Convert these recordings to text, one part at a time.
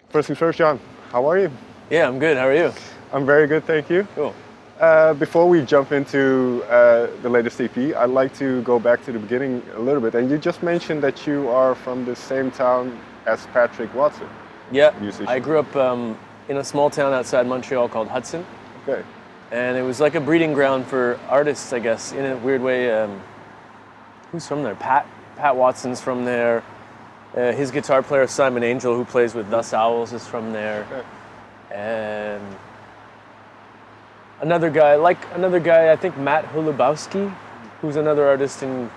First things first, John, how are you? Yeah, I'm good. How are you? I'm very good, thank you. Cool. Before we jump into the latest EP, I'd like to go back to the beginning a little bit. And you just mentioned that you are from the same town as Patrick Watson, Yeah, musician. I grew up in a small town outside Montreal called Hudson, Okay. and it was like a breeding ground for artists, I guess, in a weird way. Who's from there? Pat Watson's from there. His guitar player Simon Angel, who plays with Thus Owls, is from there. Okay. And another guy, I think Matt Hulubowski, who's another artist on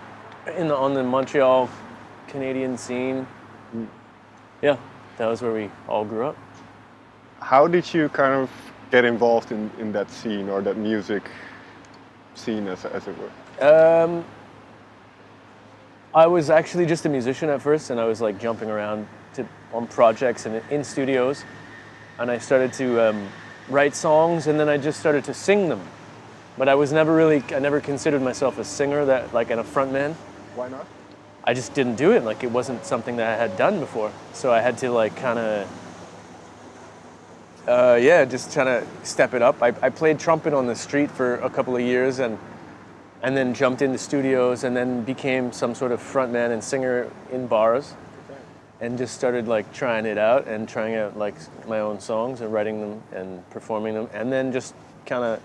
the Montreal Canadian scene. Yeah, that was where we all grew up. How did you kind of get involved in that scene or that music scene, as it were? I was actually just a musician at first, and I was like jumping around on projects and in studios, and I started to write songs, and then I just started to sing them. But I never considered myself a singer, and a frontman. Why not? I just didn't do it. Like, it wasn't something that I had done before, so I had to like kind of just trying to step it up. I played trumpet on the street for a couple of years, and then jumped into studios, and then became some sort of frontman and singer in bars, and just started like trying it out and trying out like my own songs and writing them and performing them, and then just kind of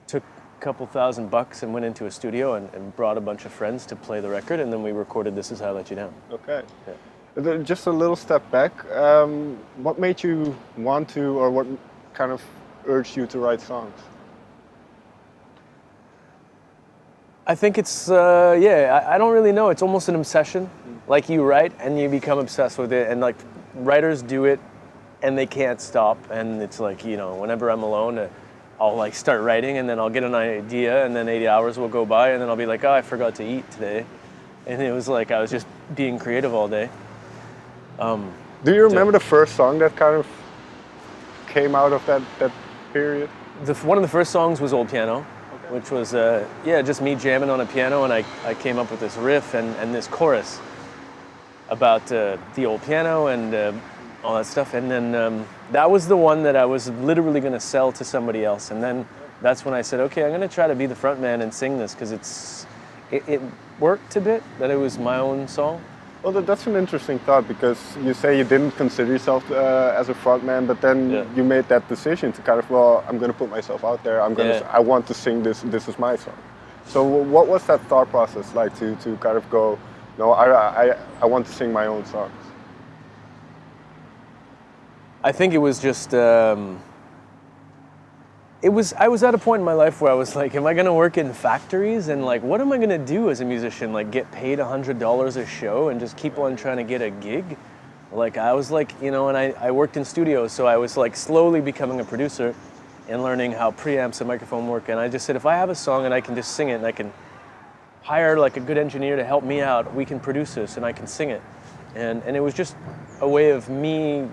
took a couple $1,000 and went into a studio and brought a bunch of friends to play the record, and then we recorded This Is How I Let You Down. Okay. Yeah. Just a little step back. What made you want to, or what kind of urged you to write songs? I think it's, I don't really know. It's almost an obsession. Like, you write and you become obsessed with it, and like writers do it and they can't stop. And it's like, whenever I'm alone, I'll like start writing, and then I'll get an idea, and then 80 hours will go by, and then I'll be like, oh, I forgot to eat today. And it was like I was just being creative all day. Do you remember the first song that kind of came out of that period? One of the first songs was Old Piano, which was just me jamming on a piano, and I came up with this riff and this chorus about the old piano and all that stuff. And then that was the one that I was literally going to sell to somebody else. And then that's when I said, okay, I'm going to try to be the front man and sing this, because it worked a bit that it was my own song. Well, that's an interesting thought, because you say you didn't consider yourself as a frontman, but then you made that decision to kind of, well, I'm going to put myself out there. I want to sing this. This is my song. So what was that thought process like to kind of go, no, I want to sing my own songs? I think it was just, I was at a point in my life where I was like, am I going to work in factories? And like, what am I going to do as a musician? Like, get paid $100 a show and just keep on trying to get a gig? Like, I was like, and I worked in studios, so I was like slowly becoming a producer and learning how preamps and microphone work. And I just said, if I have a song and I can just sing it, and I can hire like a good engineer to help me out, we can produce this and I can sing it. And it was just a way of me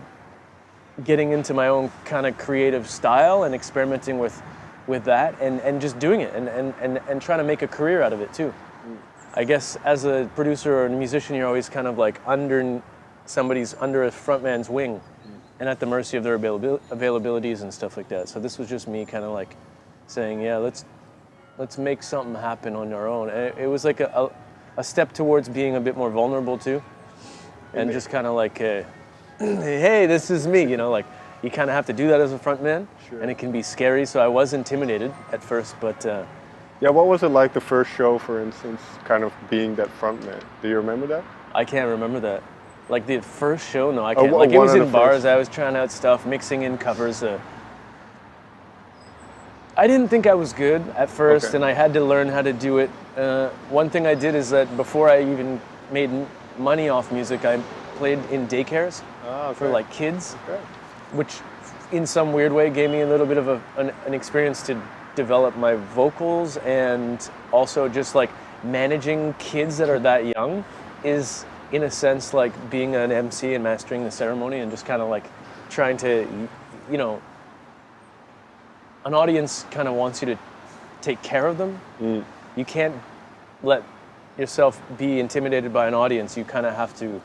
getting into my own kind of creative style and experimenting with that and just doing it and trying to make a career out of it too. I guess as a producer or a musician, you're always kind of like under a frontman's wing and at the mercy of their availabilities and stuff like that. So this was just me kind of like saying, yeah, let's make something happen on our own. And it was like a step towards being a bit more vulnerable too, and just kind of like, hey, this is me, like you kind of have to do that as a frontman, and it can be scary. So I was intimidated at first, but what was it like the first show, for instance, kind of being that frontman? Do you remember that? I can't remember that. Like the first show, no, I can't. Like it was in bars. I was trying out stuff, mixing in covers. I didn't think I was good at first, and I had to learn how to do it. One thing I did is that before I even made money off music, I played in daycares for like kids, which in some weird way gave me a little bit of an experience to develop my vocals, and also just like managing kids that are that young is in a sense like being an MC and mastering the ceremony, and just kind of like trying to, an audience kind of wants you to take care of them. You can't let yourself be intimidated by an audience. You kind of have to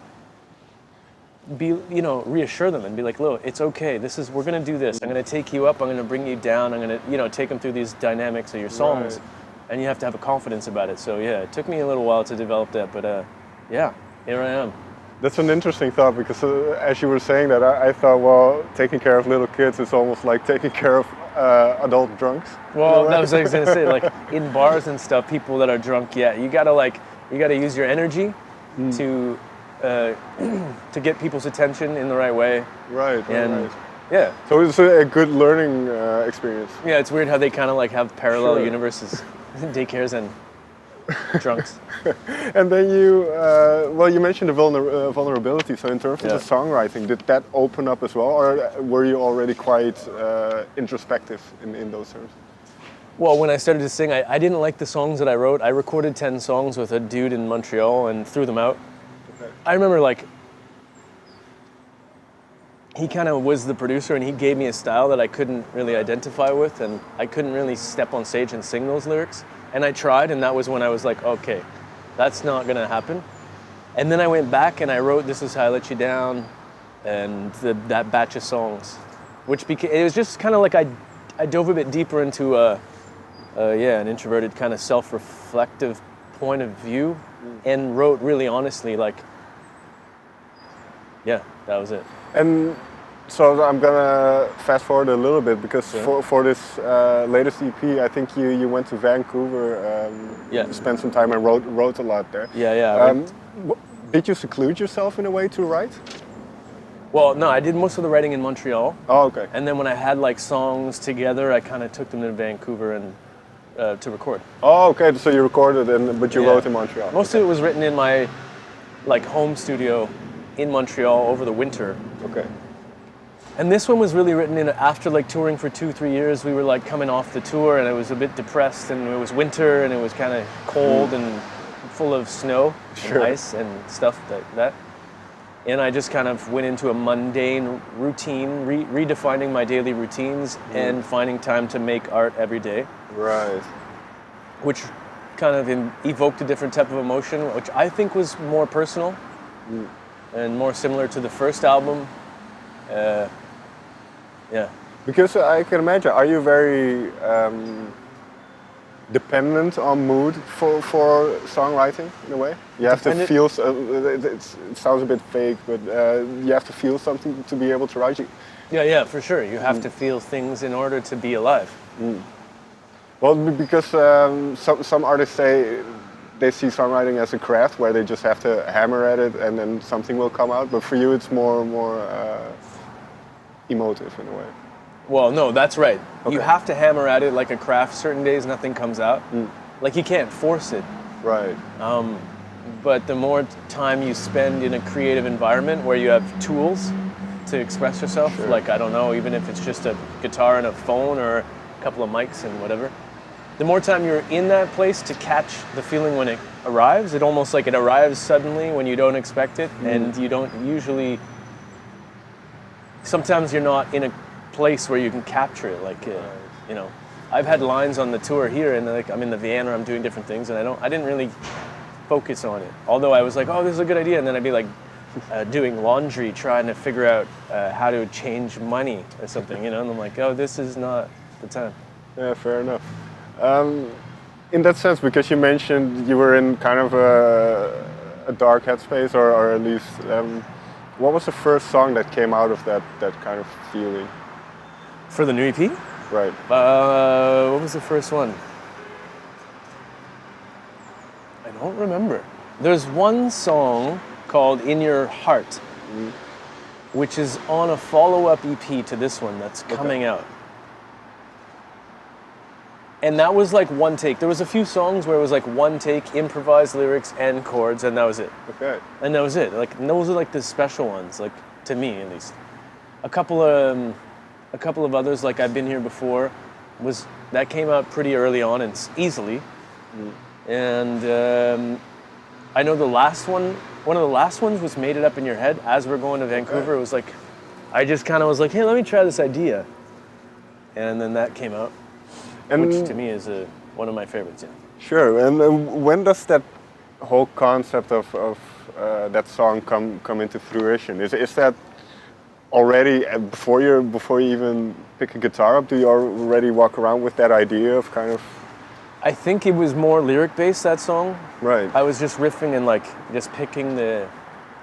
reassure them and be like, look, it's okay. We're gonna do this. I'm gonna take you up. I'm gonna bring you down. I'm gonna, take them through these dynamics of your songs, Right. and you have to have a confidence about it. So yeah, it took me a little while to develop that, but yeah, here I am. That's an interesting thought because as you were saying that, I thought, well, taking care of little kids is almost like taking care of adult drunks. Well, that was what I was gonna say. Like in bars and stuff, people that are drunk, you gotta use your energy to get people's attention in the right way. Right. And yeah. So it's a good learning experience. Yeah, it's weird how they kind of like have parallel Sure. universes, daycares and drunks. And then you mentioned the vulnerability. So in terms of the songwriting, did that open up as well, or were you already quite introspective in those terms? Well, when I started to sing, I didn't like the songs that I wrote. I recorded 10 songs with a dude in Montreal and threw them out. Okay. I remember he kind of was the producer and he gave me a style that I couldn't really identify with, and I couldn't really step on stage and sing those lyrics. And I tried, and that was when I was like, okay, that's not gonna happen. And then I went back and I wrote This Is How I Let You Down and that batch of songs, it was just kind of like I dove a bit deeper into an introverted kind of self-reflective point of view and wrote really honestly, that was it. And so I'm gonna fast forward a little bit because for this latest EP, I think you went to Vancouver, spent some time and wrote a lot there. Did you seclude yourself in a way to write? Well, no, I did most of the writing in Montreal. Oh, okay. And then when I had songs together, I kind of took them to Vancouver and to record. Oh, okay. So you recorded, but you wrote in Montreal. Most of it was written in my home studio in Montreal over the winter. Okay. And this one was really written in after touring for 2-3 years. We were coming off the tour and I was a bit depressed, and it was winter and it was kind of cold and full of snow and ice and stuff like that. And I just kind of went into a mundane routine, redefining my daily routines and finding time to make art every day. Right. Which kind of evoked a different type of emotion, which I think was more personal and more similar to the first album. Because I can imagine, are you very dependent on mood for songwriting in a way? You have to feel, it sounds a bit fake, but you have to feel something to be able to write. Yeah, for sure. You have to feel things in order to be alive. Well, because some artists say they see songwriting as a craft where they just have to hammer at it and then something will come out. But for you, it's more emotive in a way. Well, no, that's right. Okay. You have to hammer at it like a craft. Certain days nothing comes out. You can't force it. Right. But the more time you spend in a creative environment where you have tools to express yourself, I don't know, even if it's just a guitar and a phone or a couple of mics and whatever, the more time you're in that place to catch the feeling when it arrives, it almost it arrives suddenly when you don't expect it, and you don't usually, sometimes you're not in a place where you can capture it. I've had lines on the tour here and I'm in the van or I'm doing different things and I didn't really focus on it. Although I was oh, this is a good idea, and then I'd be doing laundry, trying to figure out how to change money or something, and I'm oh, this is not the time. Yeah, fair enough. In that sense, because you mentioned you were in kind of a dark headspace, or at least, what was the first song that came out of that kind of feeling? For the new EP? Right. What was the first one? I don't remember. There's one song called In Your Heart, which is on a follow-up EP to this one that's coming out. And that was one take. There was a few songs where it was one take, improvised lyrics and chords, and that was it. Okay. And that was it. And those are the special ones, to me at least. A couple of others, I've Been Here Before, that came out pretty early on and easily. And I know the last one, one of the last ones was Made It Up in Your Head. As we're going to Vancouver, it was I just kind of was hey, let me try this idea. And then that came out. Which to me is one of my favorites. Yeah. Sure. And when does that whole concept of that song come into fruition? Is that already before you even pick a guitar up? Do you already walk around with that idea of kind of? I think it was more lyric based, that song. Right. I was just riffing and like just picking the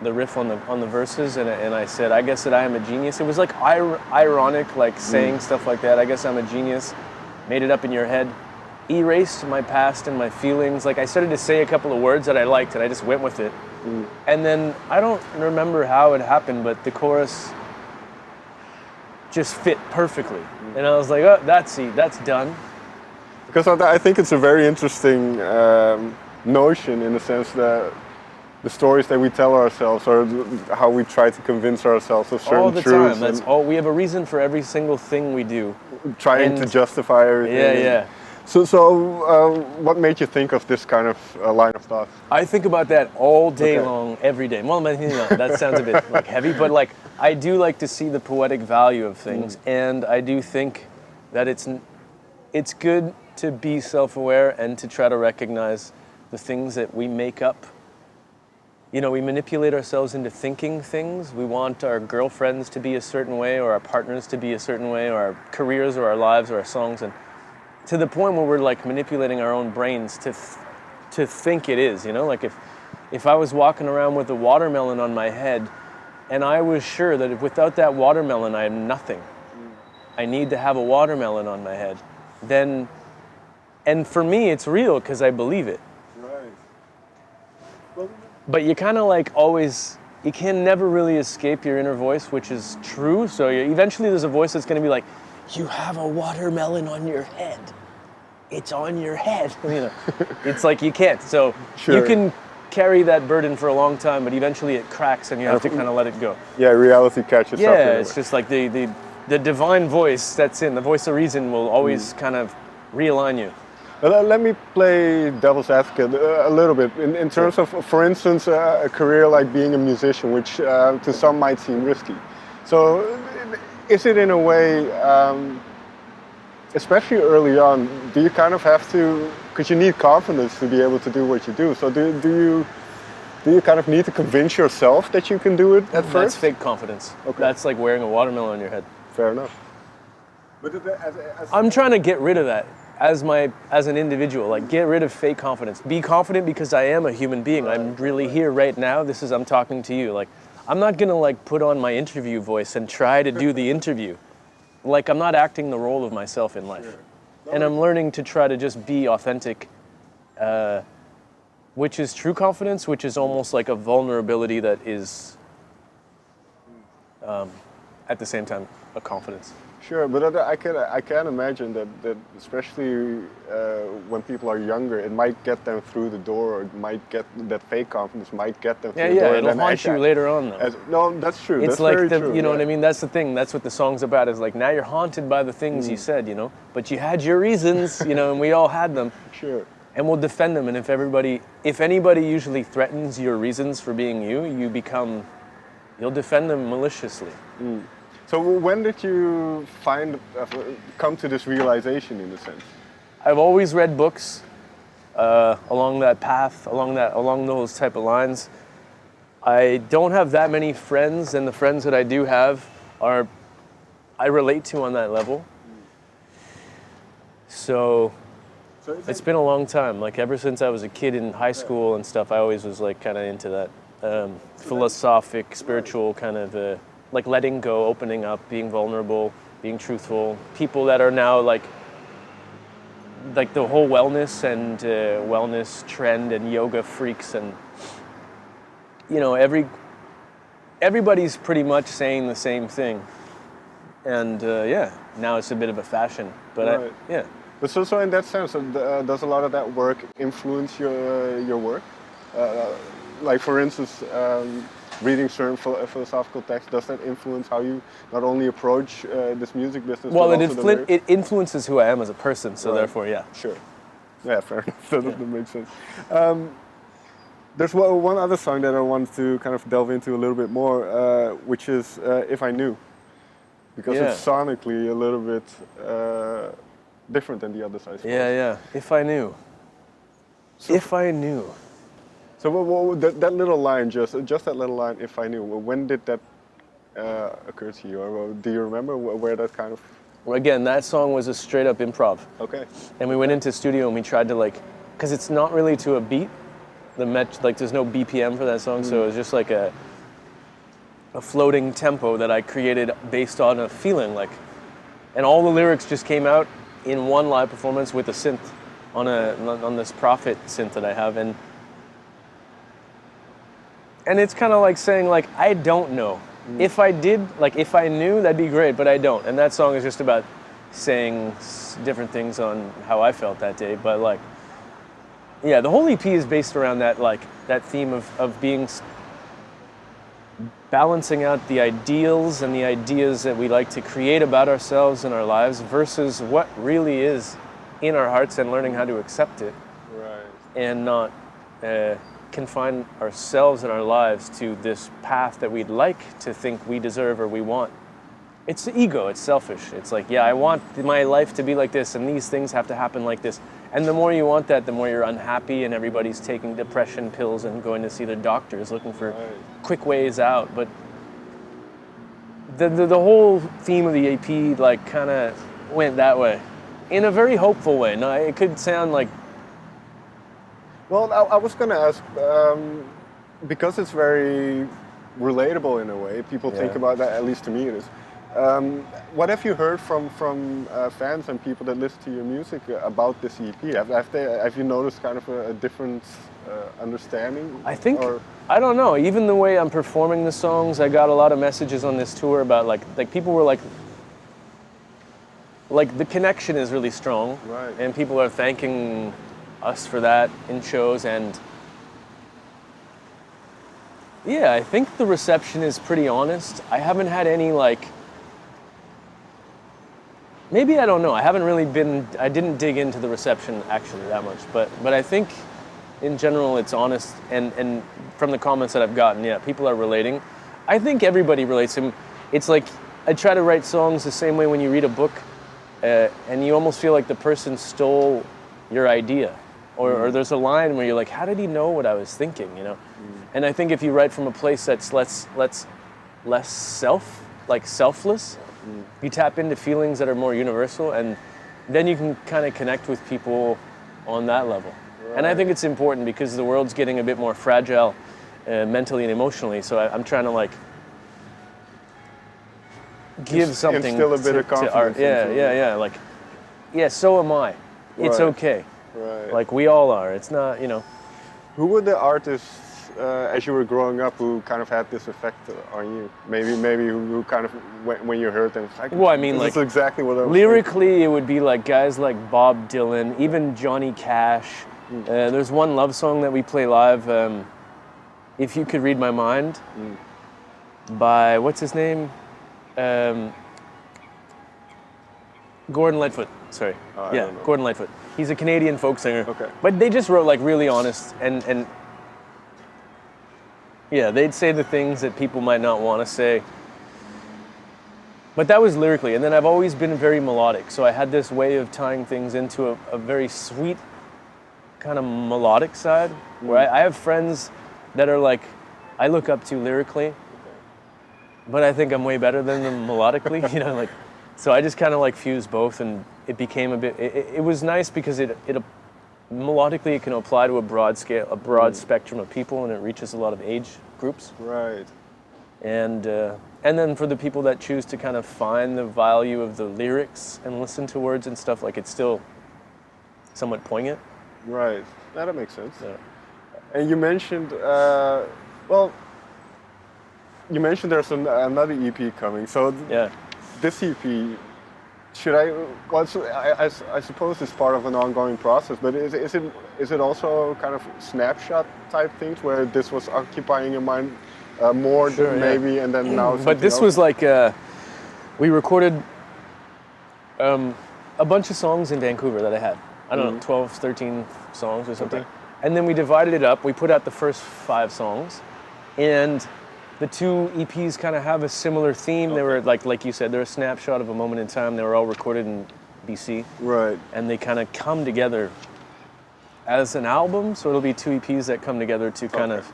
riff on the verses, and I said, I guess that I am a genius. It was like ironic, like saying stuff like that. I guess I'm a genius. Made it up in your head. Erased my past and my feelings. Like I started to say a couple of words that I liked, and I just went with it. And then I don't remember how it happened, but the chorus just fit perfectly. And I was like, oh, that's done. Because I think it's a very interesting notion in the sense that the stories that we tell ourselves or how we try to convince ourselves of certain all the truths. Time. That's all. We have a reason for every single thing we do. Trying to justify everything. Yeah. So what made you think of this kind of line of thought? I think about that all day long, every day. Well, that sounds a bit like heavy, but like I do like to see the poetic value of things, and I do think that it's good to be self-aware and to try to recognize the things that we make up. You know, we manipulate ourselves into thinking things. We want our girlfriends to be a certain way, or our partners to be a certain way, or our careers, or our lives, or our songs, and to the point where we're like manipulating our own brains to think it is. You know, like if I was walking around with a watermelon on my head, and I was sure that without that watermelon I am nothing. I need to have a watermelon on my head. Then, and for me, it's real because I believe it. Right. But you kind of like always, you can never really escape your inner voice, which is true. So eventually there's a voice that's going to be like, you have a watermelon on your head. It's on your head. You know, it's like you can't. So you can carry that burden for a long time, but eventually it cracks and you have to kind of let it go. Yeah, reality catches up. Yeah, it's just like the divine voice that's in, the voice of reason will always kind of realign you. Let me play devil's advocate a little bit. In terms of, for instance, a career like being a musician, which to some might seem risky. So is it in a way, especially early on, do you kind of have to, because you need confidence to be able to do what you do. So do you kind of need to convince yourself that you can do it at first? That's fake confidence. Okay. That's like wearing a watermelon on your head. Fair enough. But I'm trying to get rid of that as an individual. Like, get rid of fake confidence. Be confident because I am a human being. Right. I'm really here right now. I'm talking to you. Like, I'm not gonna like put on my interview voice and try to do the interview. Like, I'm not acting the role of myself in life. Sure. No, and I'm learning to try to just be authentic, which is true confidence, which is almost like a vulnerability that is, at the same time, a confidence. Sure, but I can imagine that especially when people are younger, it might get them through the door, or it might get that fake confidence might get them through the door. Yeah, it'll haunt you later on, though. No, that's true. It's that's like very true. You know what I mean? That's the thing. That's what the song's about. Is like now you're haunted by the things you said, you know. But you had your reasons, you know, and we all had them. Sure. And we'll defend them. And if anybody usually threatens your reasons for being you'll defend them maliciously. So when did you come to this realization, in a sense? I've always read books along that path, along those type of lines. I don't have that many friends, and the friends that I do have I relate to on that level. So it's been a long time. Like ever since I was a kid in high school and stuff, I always was like kind of into that philosophic, spiritual kind of. Like letting go, opening up, being vulnerable, being truthful. People that are now like the whole wellness and wellness trend and yoga freaks, and you know everybody's pretty much saying the same thing. And now it's a bit of a fashion, but right. But so in that sense, does a lot of that work influence your work? Like for instance. Reading certain philosophical texts, does that influence how you not only approach this music business? Well, it influences who I am as a person, so therefore, yeah. Sure. Yeah, fair enough. That makes sense. There's one other song that I want to kind of delve into a little bit more, which is If I Knew. Because it's sonically a little bit different than the other side. Yeah. If I Knew. If I Knew. So that little line, just that little line, if I knew, when did that occur to you? Or do you remember where that kind of... Again, that song was a straight up improv. Okay. And we went into studio and we tried to because it's not really to a beat. There's no BPM for that song, so it was just like a floating tempo that I created based on a feeling, and all the lyrics just came out in one live performance with a synth on this Prophet synth that I have, and it's kind of like saying I don't know. If I did, if I knew, that'd be great, but I don't. And that song is just about saying different things on how I felt that day. But yeah, the whole EP is based around that that theme of being balancing out the ideals and the ideas that we like to create about ourselves and our lives versus what really is in our hearts, and learning how to accept it, right, and not confine ourselves and our lives to this path that we'd like to think we deserve or we want. It's the ego, it's selfish. It's I want my life to be like this and these things have to happen like this. And the more you want that, the more you're unhappy, and everybody's taking depression pills and going to see their doctors looking for quick ways out. But the whole theme of the EP kind of went that way in a very hopeful way. Now, it could sound like... Well, I was going to ask, because it's very relatable in a way, people think about that, at least to me it is. What have you heard from fans and people that listen to your music about this EP? Have you noticed kind of a different understanding? I think, I don't know, even the way I'm performing the songs, I got a lot of messages on this tour about people were the connection is really strong, right, and people are thanking us for that in shows, and yeah, I think the reception is pretty honest. I haven't had any maybe, I don't know, I didn't dig into the reception actually that much, but I think in general it's honest, and from the comments that I've gotten, yeah, people are relating. I think everybody relates. It's I try to write songs the same way when you read a book, and you almost feel like the person stole your idea. Or there's a line where you're how did he know what I was thinking, And I think if you write from a place that's less selfless, you tap into feelings that are more universal, and then you can kind of connect with people on that level. Right. And I think it's important because the world's getting a bit more fragile mentally and emotionally, so I'm trying to give something instill a bit of confidence to art. Yeah, so am I. It's okay. Right. We all are. It's not, Who were the artists as you were growing up who kind of had this effect on you? Maybe who kind of when you heard them, it's well, I mean, this is exactly what I was lyrically, thinking. it would be guys like Bob Dylan, even Johnny Cash. There's one love song that we play live, "If You Could Read My Mind," by what's his name? Gordon Lightfoot. Sorry. Yeah, Gordon Lightfoot. He's a Canadian folk singer. Okay. But they just wrote really honest, and yeah, they'd say the things that people might not want to say. But that was lyrically, and then I've always been very melodic, so I had this way of tying things into a very sweet kind of melodic side, where I have friends that are I look up to lyrically, but I think I'm way better than them melodically, so I just kind of fused both, and it became a bit, it was nice because it melodically it can apply to a broad scale, a broad spectrum of people, and it reaches a lot of age groups. Right. And then for the people that choose to kind of find the value of the lyrics and listen to words and stuff, it's still somewhat poignant. Right. That makes sense. Yeah. And you mentioned, there's another EP coming. So yeah. This EP, I suppose it's part of an ongoing process, but is it also kind of snapshot type things where this was occupying your mind more than maybe, and then now but this else? was we recorded a bunch of songs in Vancouver that I had. I don't know, 12, 13 songs or something. Okay. And then we divided it up. We put out the first 5 songs, and the 2 EPs kind of have a similar theme. Okay. They were like you said, they're a snapshot of a moment in time. They were all recorded in BC. Right. And they kind of come together as an album, so it'll be 2 EPs that come together to kind of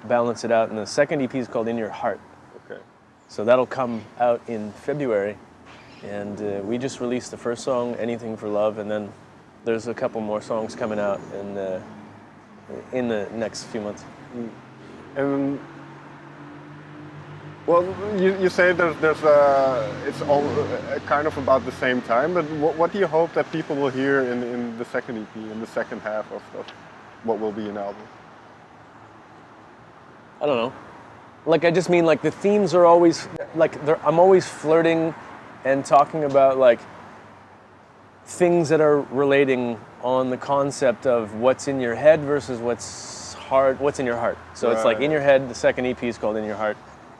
balance it out. And the second EP is called In Your Heart. Okay. So that'll come out in February. And we just released the first song, Anything for Love, and then there's a couple more songs coming out in the next few months. And well, you say it's all kind of about the same time, but what do you hope that people will hear in the second EP, in the second half of what will be an album? I don't know. Like, I just mean, like, the themes are always, like, I'm always flirting and talking about, like, things that are relating on the concept of what's in your head versus what's in your heart. So it's like In Your Head, the second EP is called In Your Heart.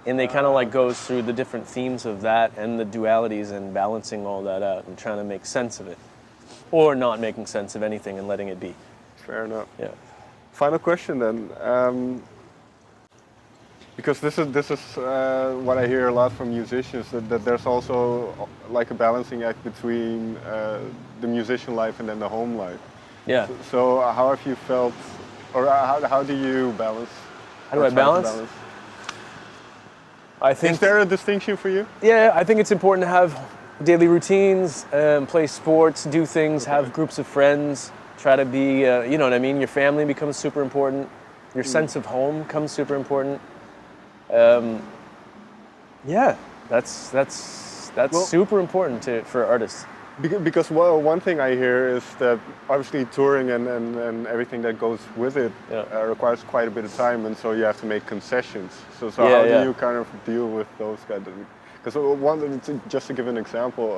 And they kind of like goes through the different themes of that and the dualities and balancing all that out and trying to make sense of it. Or not making sense of anything and letting it be. Fair enough. Yeah. Final question then. Because this is what I hear a lot from musicians, that there's also like a balancing act between the musician life and then the home life. Yeah. So how have you felt, or how do you balance? How do I balance? I think. Is there a distinction for you? Yeah, I think it's important to have daily routines, play sports, do things, have groups of friends, try to be, you know what I mean? Your family becomes super important. Your sense of home becomes super important. Yeah, that's super important for artists. Because one thing I hear is that obviously touring and everything that goes with it requires quite a bit of time, and so you have to make concessions. So how do you kind of deal with those guys? Because just to give an example,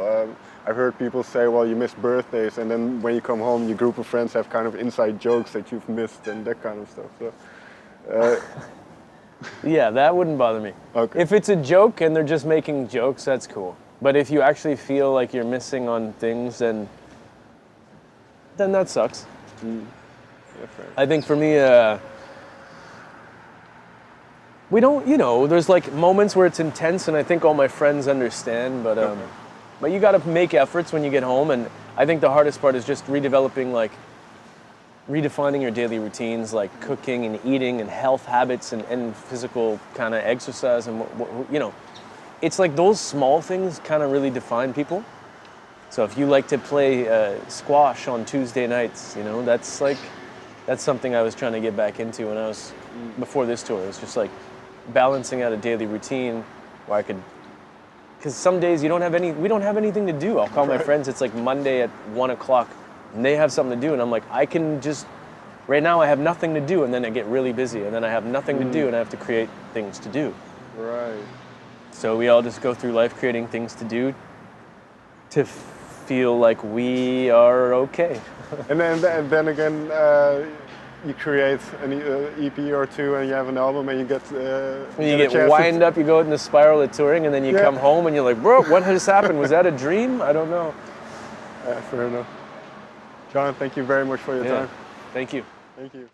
I've heard people say, well, you miss birthdays, and then when you come home, your group of friends have kind of inside jokes that you've missed and that kind of stuff. So. Yeah, that wouldn't bother me. Okay. If it's a joke and they're just making jokes, that's cool. But if you actually feel like you're missing on things, then that sucks. Yeah, fair. I think for me, we don't, you know, there's like moments where it's intense, and I think all my friends understand, but you got to make efforts when you get home, and I think the hardest part is just redefining your daily routines, like cooking and eating and health habits and physical kind of exercise, and you know, it's like those small things kind of really define people. So if you like to play squash on Tuesday nights, you know, that's something I was trying to get back into when I was before this tour. It was just like balancing out a daily routine where I could, because some days we don't have anything to do. I'll call my friends. It's like Monday at 1:00. And they have something to do, and I'm like, I can just, right now I have nothing to do, and then I get really busy, and then I have nothing to do, and I have to create things to do. Right. So we all just go through life creating things to do to feel like we are okay. And then again, you create an EP or two, and you have an album, and you get wind up, you go in the spiral of touring, and then you come home, and you're like, bro, what has happened? Was that a dream? I don't know. Fair enough. Jon, thank you very much for your time. Thank you. Thank you.